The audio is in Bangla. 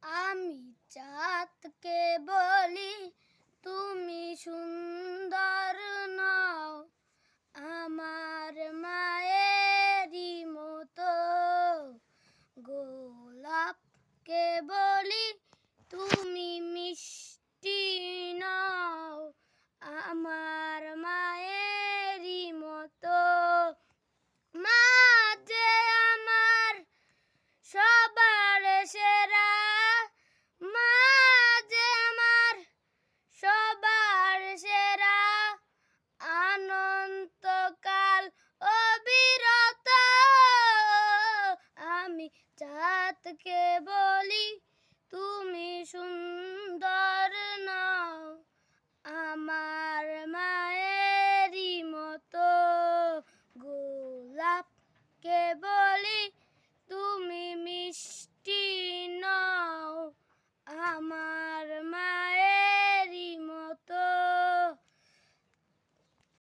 আমি চাঁদকে বলি তুমি সুন্দর নও, আমার মায়েরই মতো। গোলাপকে বলি তুমি মিষ্টি নও, আমার মায়েরই মতো। মা যে আমার সবার সেরা, মা যে আমার সবার সেরা, অনন্তকাল অবিরত। আমি চাঁদকে বলি তুমি সুন্দর নও, আমার মায়েরই মতো। গোলাপকে বলি